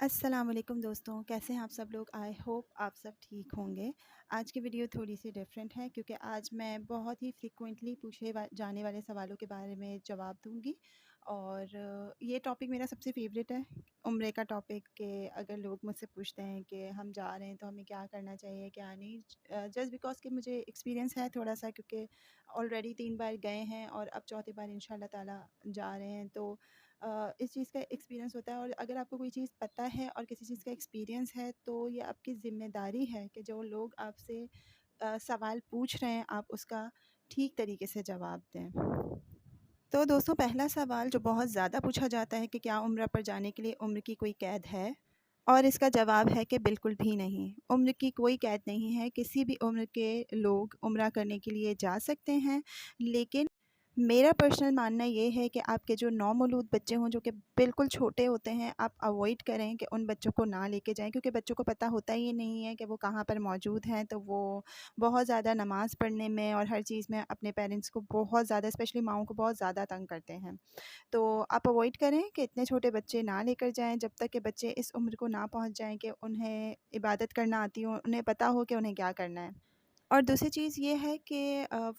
अस्सलाम वालेकुम दोस्तों, कैसे हैं आप सब लोग। आई होप आप सब ठीक होंगे। आज की वीडियो थोड़ी सी डिफरेंट है क्योंकि आज मैं बहुत ही फ्रीक्वेंटली जाने वाले सवालों के बारे में जवाब दूंगी। और ये टॉपिक मेरा सबसे फेवरेट है, उम्रे का टॉपिक। कि अगर लोग मुझसे पूछते हैं कि हम जा रहे हैं तो हमें क्या करना चाहिए क्या नहीं, जस्ट बिकॉज कि मुझे एक्सपीरियंस है थोड़ा सा, क्योंकि ऑलरेडी 3 बार गए हैं और अब चौथी बार इंशाल्लाह ताला जा रहे हैं। तो इस चीज़ का एक्सपीरियंस होता है, और अगर आपको कोई चीज़ पता है और किसी चीज़ का एक्सपीरियंस है तो ये आपकी ज़िम्मेदारी है कि जो लोग आपसे सवाल पूछ रहे हैं आप उसका ठीक तरीके से जवाब दें। तो दोस्तों, पहला सवाल जो बहुत ज़्यादा पूछा जाता है कि क्या उम्र पर जाने के लिए उम्र की कोई कैद है। और इसका जवाब है कि बिल्कुल भी नहीं, उम्र की कोई कैद नहीं है। किसी भी उम्र के लोग उम्रा करने के लिए जा सकते हैं। लेकिन मेरा पर्सनल मानना ये है कि आपके जो नौमौलूद बच्चे हों, जो कि बिल्कुल छोटे होते हैं, आप अवॉइड करें कि उन बच्चों को ना लेके जाएं, क्योंकि बच्चों को पता होता ही नहीं है कि वो कहाँ पर मौजूद हैं। तो वो बहुत ज़्यादा नमाज़ पढ़ने में और हर चीज़ में अपने पेरेंट्स को बहुत ज़्यादा, स्पेशली माओं को बहुत ज़्यादा तंग करते हैं। तो आप अवॉइड करें कि इतने छोटे बच्चे ना लेकर जाएं जब तक कि बच्चे इस उम्र को ना पहुंच जाएं कि उन्हें इबादत करना आती हो, उन्हें पता हो कि उन्हें क्या करना है। और दूसरी चीज़ ये है कि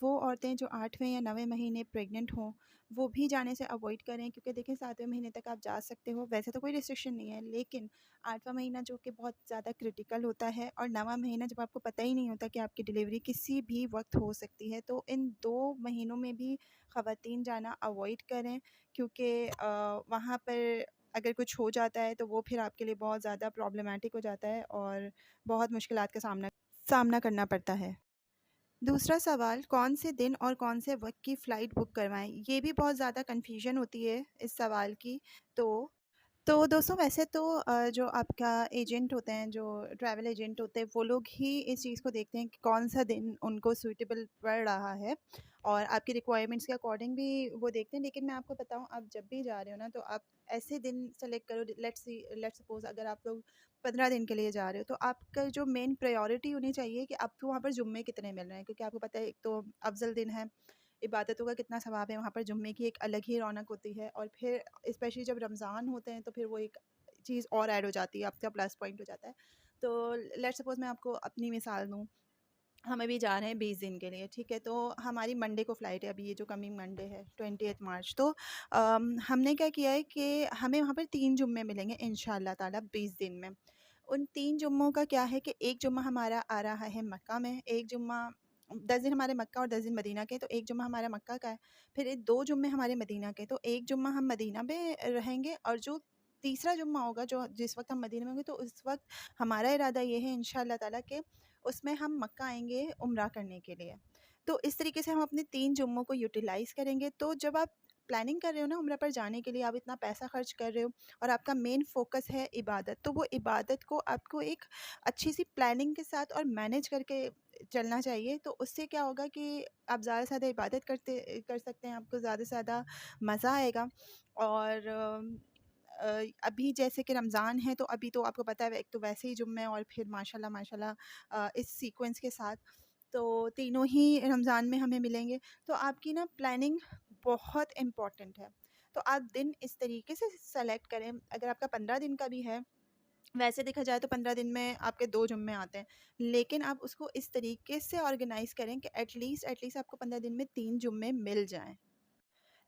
वो औरतें जो 8वें या 9वें महीने प्रेग्नेंट हों, वो भी जाने से अवॉइड करें, क्योंकि देखिए 7वें महीने तक आप जा सकते हो, वैसे तो कोई रिस्ट्रिक्शन नहीं है। लेकिन 8वां महीना जो कि बहुत ज़्यादा क्रिटिकल होता है, और 9वां महीना जब आपको पता ही नहीं होता कि आपकी डिलीवरी किसी भी वक्त हो सकती है, तो इन 2 महीनों में भी ख़वातीन जाना अवॉइड करें। क्योंकि वहाँ पर अगर कुछ हो जाता है तो वो फिर आपके लिए बहुत ज़्यादा प्रॉब्लमेटिक हो जाता है और बहुत मुश्किलात का सामना सामना करना पड़ता है। दूसरा सवाल, कौन से दिन और कौन से वक्त की फ़्लाइट बुक करवाएं। ये भी बहुत ज़्यादा कन्फ्यूजन होती है इस सवाल की। तो दोस्तों, वैसे तो जो आपका एजेंट होते हैं, जो ट्रैवल एजेंट होते हैं, वो लोग ही इस चीज़ को देखते हैं कि कौन सा दिन उनको सूटेबल पड़ रहा है, और आपकी रिक्वायरमेंट्स के अकॉर्डिंग भी वो देखते हैं। लेकिन मैं आपको बताऊं, आप जब भी जा रहे हो ना, तो आप ऐसे दिन सेलेक्ट करो। लेट्स सपोज अगर आप लोग 15 दिन के लिए जा रहे हो, तो आपका जो मेन प्रायोरिटी होनी चाहिए कि आपको वहाँ पर जुम्मे कितने मिल रहे हैं, क्योंकि आपको पता है एक तो अफजल दिन है, इबादतों का कितना सवाब है वहाँ पर, जुम्मे की एक अलग ही रौनक होती है। और फिर स्पेशली जब रमज़ान होते हैं तो फिर वो एक चीज़ और ऐड हो जाती है, आपका प्लस पॉइंट हो जाता है। तो लेट्स सपोज मैं आपको अपनी मिसाल दूँ, हम अभी जा रहे हैं 20 दिन के लिए, ठीक है। तो हमारी मंडे को फ़्लाइट है, अभी ये जो कमिंग मंडे है 28 मार्च। तो हमने क्या किया है कि हमें वहाँ पर 3 जुम्मे मिलेंगे इंशाल्लाह ताला 20 दिन में। उन 3 जुम्मों का क्या है कि एक जुम्मा हमारा आ रहा है मक्का में, एक जुम्मा 10 दिन हमारे मक्का और 10 दिन मदीना के, तो एक जुम्मा हमारा मक्का का है। फिर 2 जुम्मे हमारे मदीना के, तो एक जुम्मा हम मदीना में रहेंगे, और जो तीसरा जुम्मा होगा जो जिस वक्त हम मदीना में होंगे, तो उस वक्त हमारा इरादा ये है इंशाल्लाह ताला कि उसमें हम मक्का आएंगे उम्रा करने के लिए। तो इस तरीके से हम अपने 3 जुम्मों को यूटिलाइज़ करेंगे। तो जब आप प्लानिंग कर रहे हो ना उम्रा पर जाने के लिए, आप इतना पैसा खर्च कर रहे हो और आपका मेन फोकस है इबादत, तो वो इबादत को आपको एक अच्छी सी प्लानिंग के साथ और मैनेज करके चलना चाहिए। तो उससे क्या होगा कि आप ज़्यादा से ज़्यादा इबादत कर सकते हैं, आपको ज़्यादा से ज़्यादा मज़ा आएगा। और अभी जैसे कि रमज़ान है, तो अभी तो आपको पता है एक तो वैसे ही जुम्मे, और फिर माशाल्लाह माशाल्लाह इस सीक्वेंस के साथ तो तीनों ही रमज़ान में हमें मिलेंगे। तो आपकी ना प्लानिंग बहुत इम्पॉर्टेंट है। तो आप दिन इस तरीके से सेलेक्ट करें। अगर आपका 15 दिन का भी है, वैसे देखा जाए तो 15 दिन में आपके 2 जुम्मे आते हैं, लेकिन आप उसको इस तरीके से ऑर्गेनाइज़ करें कि एटलीस्ट आपको 15 दिन में 3 जुम्मे मिल जाएं।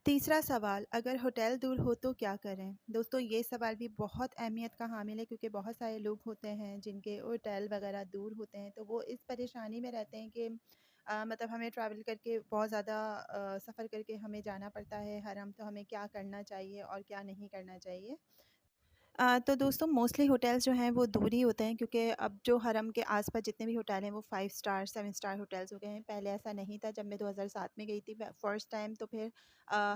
तीसरा सवाल, अगर होटल दूर हो तो क्या करें। दोस्तों, ये सवाल भी बहुत अहमियत का हामिल है, क्योंकि बहुत सारे लोग होते हैं जिनके होटल वगैरह दूर होते हैं, तो वो इस परेशानी में रहते हैं कि मतलब हमें ट्रैवल करके बहुत ज़्यादा सफ़र करके हमें जाना पड़ता है हरम, तो हमें क्या करना चाहिए और क्या नहीं करना चाहिए। तो दोस्तों, मोस्टली होटल्स जो हैं वो दूर ही होते हैं, क्योंकि अब जो हरम के आसपास जितने भी होटल हैं वो 5 स्टार 7 स्टार होटल्स हो गए हैं। पहले ऐसा नहीं था, जब मैं 2007 में गई थी फ़र्स्ट टाइम, तो फिर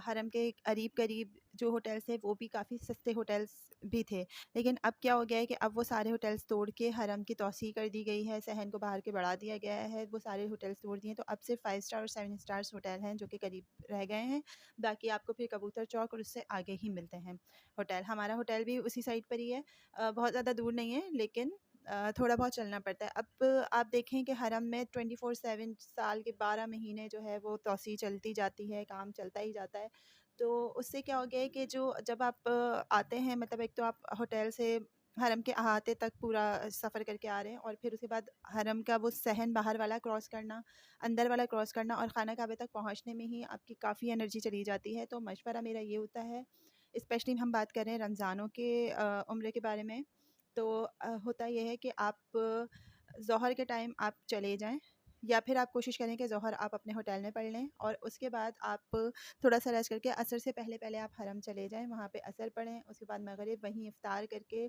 हरम के करीब करीब जो होटल्स हैं वो भी काफ़ी सस्ते होटल्स भी थे। लेकिन अब क्या हो गया है कि अब वो सारे होटल्स तोड़ के हरम की तौसीह कर दी गई है, सहन को बाहर के बढ़ा दिया गया है, वो सारे होटल्स तोड़ दिए हैं। तो अब सिर्फ 5 स्टार और 7 स्टार्स होटल हैं जो कि करीब रह गए हैं। बाकी आपको फिर कबूतर चौक और उससे आगे ही मिलते हैं होटल। हमारा होटल भी उसी साइड पर ही है, बहुत ज़्यादा दूर नहीं है, लेकिन थोड़ा बहुत चलना पड़ता है। अब आप देखें कि हरम में 24/7 साल के 12 महीने जो है वो तौसीह चलती जाती है, काम चलता ही जाता है। तो उससे क्या हो गया है कि जो जब आप आते हैं, मतलब एक तो आप होटल से حرم کے احاطے تک پورا سفر کر کے آ رہے ہیں، اور پھر اس کے بعد حرم کا وہ صحن باہر والا کراس کرنا، اندر والا کراس کرنا، اور خانہ کعبہ تک پہنچنے میں ہی آپ کی کافی انرجی چلی جاتی ہے۔ تو مشورہ میرا یہ ہوتا ہے، اسپیشلی ہم بات کر رہے ہیں رمضانوں کے عمرے کے بارے میں، تو ہوتا یہ ہے کہ آپ ظہر کے ٹائم آپ چلے جائیں، یا پھر آپ کوشش کریں کہ ظہر آپ اپنے ہوٹل میں پڑھ لیں، اور اس کے بعد آپ تھوڑا سا ریسٹ کر کے عصر سے پہلے آپ حرم چلے جائیں، وہاں پہ عصر پڑھیں، اس کے بعد مغرب وہیں افطار کر کے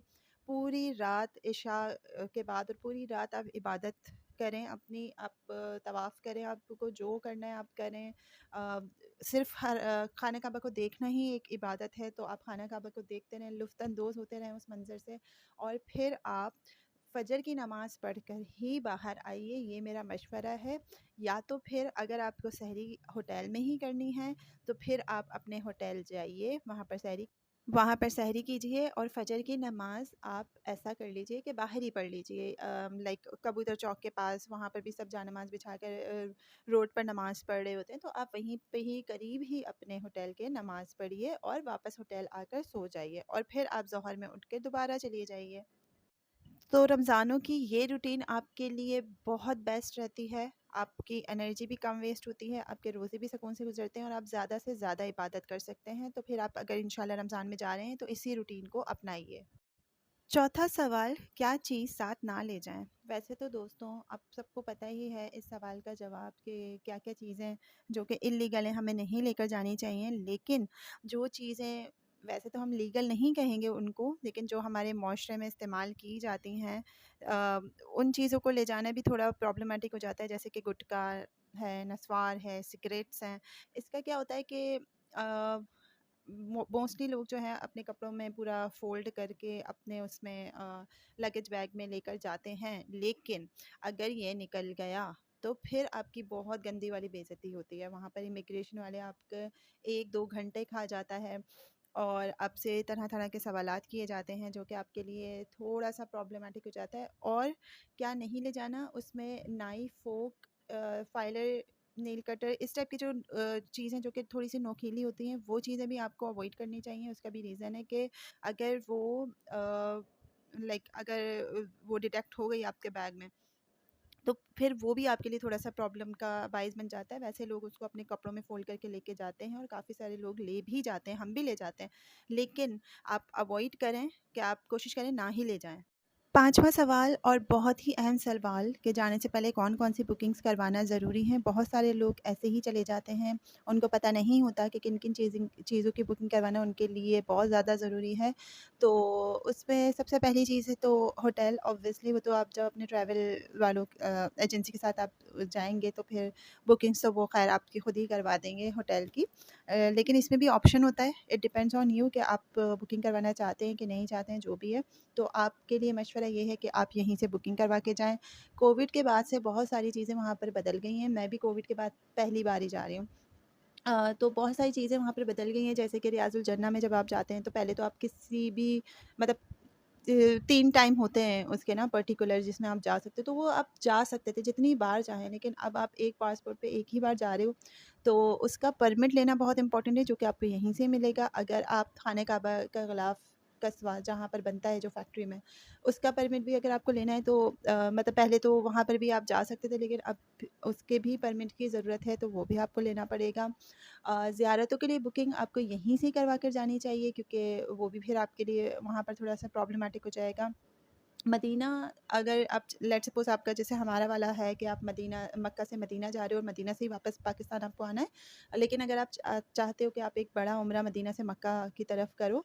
پوری رات عشاء کے بعد اور پوری رات آپ عبادت کریں اپنی، آپ طواف کریں، آپ کو جو کرنا ہے آپ کریں۔ صرف خانہ کعبہ کو دیکھنا ہی ایک عبادت ہے، تو آپ خانہ کعبہ کو دیکھتے رہیں، لطف اندوز ہوتے رہیں اس منظر سے، اور پھر آپ فجر کی نماز پڑھ کر ہی باہر آئیے، یہ میرا مشورہ ہے۔ یا تو پھر اگر آپ کو سحری ہوٹل میں ہی کرنی ہے تو پھر آپ اپنے ہوٹل جائیے، وہاں پر سحری کیجیے، اور فجر کی نماز آپ ایسا کر لیجئے کہ باہر ہی پڑھ لیجئے، لائک کبوتر چوک کے پاس، وہاں پر بھی سب جانماز بچھا کر روڈ پر نماز پڑھ رہے ہوتے ہیں، تو آپ وہیں پہ ہی قریب ہی اپنے ہوٹل کے نماز پڑھیے اور واپس ہوٹل آ کر سو جائیے، اور پھر آپ ظہر میں اٹھ کے دوبارہ چلیے جائیے۔ تو رمضانوں کی یہ روٹین آپ کے لیے بہت بیسٹ رہتی ہے، آپ کی انرجی بھی کم ویسٹ ہوتی ہے، آپ کے روزے بھی سکون سے گزرتے ہیں، اور آپ زیادہ سے زیادہ عبادت کر سکتے ہیں۔ تو پھر آپ اگر انشاءاللہ رمضان میں جا رہے ہیں تو اسی روٹین کو اپنائیے۔ چوتھا سوال، کیا چیز ساتھ نہ لے جائیں؟ ویسے تو دوستوں آپ سب کو پتہ ہی ہے اس سوال کا جواب، کہ کیا کیا چیزیں جو کہ انلیگل ہیں ہمیں نہیں لے کر جانی چاہیے، لیکن جو چیزیں ویسے تو ہم لیگل نہیں کہیں گے ان کو، لیکن جو ہمارے معاشرے میں استعمال کی جاتی ہیں ان چیزوں کو لے جانا بھی تھوڑا پرابلمٹک ہو جاتا ہے، جیسے کہ گٹکا ہے، نسوار ہے، سگریٹس ہیں۔ اس کا کیا ہوتا ہے کہ موسٹلی لوگ جو ہیں اپنے کپڑوں میں پورا فولڈ کر کے اپنے اس میں لگیج بیگ میں لے کر جاتے ہیں، لیکن اگر یہ نکل گیا تو پھر آپ کی بہت گندی والی بے عزتی ہوتی ہے، وہاں پر امیگریشن والے آپ کے 1-2 گھنٹے کھا جاتا ہے، اور آپ سے طرح طرح کے سوالات کیے جاتے ہیں، جو کہ آپ کے لیے تھوڑا سا پرابلمٹک ہو جاتا ہے۔ اور کیا نہیں لے جانا، اس میں نائف، فورک، فائلر، نیل کٹر، اس ٹائپ کی جو چیزیں جو کہ تھوڑی سی نوکیلی ہوتی ہیں، وہ چیزیں بھی آپ کو اوائڈ کرنی چاہیے۔ اس کا بھی ریزن ہے کہ اگر وہ اگر وہ ڈیٹیکٹ ہو گئی آپ کے بیگ میں تو پھر وہ بھی آپ کے لیے تھوڑا سا پرابلم کا باعث بن جاتا ہے۔ ویسے لوگ اس کو اپنے کپڑوں میں فولڈ کر کے لے کے جاتے ہیں، اور کافی سارے لوگ لے بھی جاتے ہیں، ہم بھی لے جاتے ہیں، لیکن آپ اوائڈ کریں کہ آپ کوشش کریں نہ ہی لے جائیں۔ پانچواں سوال، اور بہت ہی اہم سوال، کہ جانے سے پہلے کون کون سی بکنگز کروانا ضروری ہیں۔ بہت سارے لوگ ایسے ہی چلے جاتے ہیں، ان کو پتہ نہیں ہوتا کہ کن کن چیزوں کی بکنگ کروانا ان کے لیے بہت زیادہ ضروری ہے۔ تو اس میں سب سے پہلی چیز ہے تو ہوٹل، آبویسلی وہ تو آپ جب اپنے ٹریول والوں ایجنسی کے ساتھ آپ جائیں گے تو پھر بکنگس تو وہ خیر آپ کی خود ہی کروا دیں گے ہوٹل کی، لیکن اس میں بھی آپشن ہوتا ہے، اٹ ڈپینڈس آن یو کہ آپ بکنگ کروانا چاہتے ہیں کہ نہیں چاہتے ہیں، جو بھی ہے۔ تو آپ کے لیے مشورہ یہ ہے کہ آپ یہیں سے بکنگ کروا کے جائیں۔ کووڈ کے بعد سے بہت ساری چیزیں وہاں پر بدل گئی ہیں، میں بھی کووڈ کے بعد پہلی بار ہی جا رہی ہوں، تو بہت ساری چیزیں وہاں پر بدل گئی ہیں، جیسے کہ ریاض الجنہ میں جب آپ جاتے ہیں تو پہلے تو آپ کسی بھی مطلب 3 ٹائم ہوتے ہیں اس کے نا پرٹیکولر، جس میں آپ جا سکتے، تو وہ آپ جا سکتے تھے جتنی بار چاہیں، لیکن اب آپ ایک پاسپورٹ پہ ایک ہی بار جا رہے ہو، تو اس کا پرمٹ لینا بہت امپورٹنٹ ہے، جو کہ آپ کو یہیں سے ملے گا۔ اگر آپ خانہ کعبہ کا غلاف کسوا جہاں پر بنتا ہے جو فیکٹری میں، اس کا پرمٹ بھی اگر آپ کو لینا ہے تو مطلب پہلے تو وہاں پر بھی آپ جا سکتے تھے، لیکن اب اس کے بھی پرمٹ کی ضرورت ہے، تو وہ بھی آپ کو لینا پڑے گا۔ زیارتوں کے لیے بکنگ آپ کو یہیں سے کروا کر جانی چاہیے، کیونکہ وہ بھی پھر آپ کے لیے وہاں پر تھوڑا سا پرابلمٹک ہو جائے گا۔ مدینہ، اگر آپ لیٹ سپوز آپ کا جیسے ہمارا والا ہے کہ آپ مکہ سے مدینہ جا رہے ہو اور مدینہ سے ہی واپس پاکستان آپ کو آنا ہے، لیکن اگر آپ چاہتے ہو کہ آپ ایک بڑا عمرہ مدینہ سے مکہ کی طرف کرو،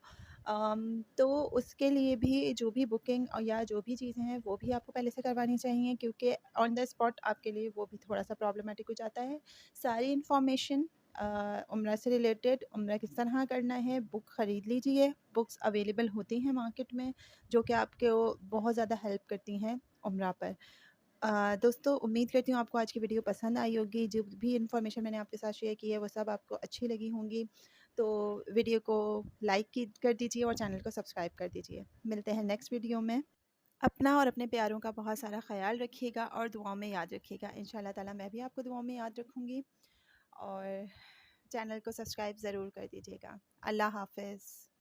تو اس کے لیے بھی جو بھی بکنگ یا جو بھی چیزیں ہیں وہ بھی آپ کو پہلے سے کروانی چاہیے، کیونکہ آن دا اسپاٹ آپ کے لیے وہ بھی تھوڑا سا پرابلمٹک ہو جاتا ہے۔ ساری انفارمیشن عمرہ سے ریلیٹڈ، عمرہ کس طرح کرنا ہے، بک خرید لیجئے، بکس اویلیبل ہوتی ہیں مارکیٹ میں، جو کہ آپ کو بہت زیادہ ہیلپ کرتی ہیں عمرہ پر۔ دوستو، امید کرتی ہوں آپ کو آج کی ویڈیو پسند آئی ہوگی، جو بھی انفارمیشن میں نے آپ کے ساتھ شیئر کی ہے وہ سب آپ کو اچھی لگی ہوں گی، تو ویڈیو کو لائک کر دیجئے اور چینل کو سبسکرائب کر دیجئے۔ ملتے ہیں نیکسٹ ویڈیو میں۔ اپنا اور اپنے پیاروں کا بہت سارا خیال رکھیے گا اور دعاؤں میں یاد رکھیے گا، انشاءاللہ تعالیٰ میں بھی آپ کو دعاؤں میں یاد رکھوں گی، اور چینل کو سبسکرائب ضرور کر دیجیے گا۔ اللہ حافظ۔